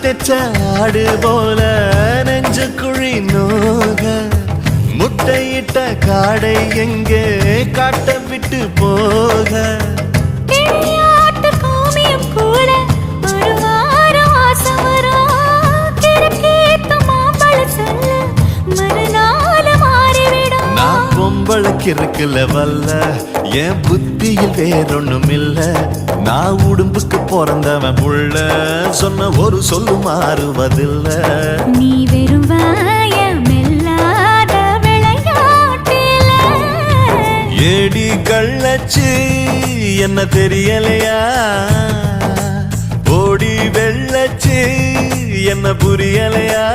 தெச்ச ஆடு போல நெஞ்சு குழி நோக முட்டையிட்ட காடை எங்கே காட்ட விட்டு போக பொம்பளைக்கு இருக்குல்ல வல்ல என் புத்தியில் வேறொன்னும் இல்ல நான் உடும்புக்கு பிறந்தவன் புள்ள சொன்ன ஒரு சொல்லு மாறுவதில்ல நீ வெறும் வாயமில்லாத விளையாட்டில ஏடி கள்ளச்சி என்ன தெரியலையா ஓடி வெள்ளச்சி என்ன புரியலையா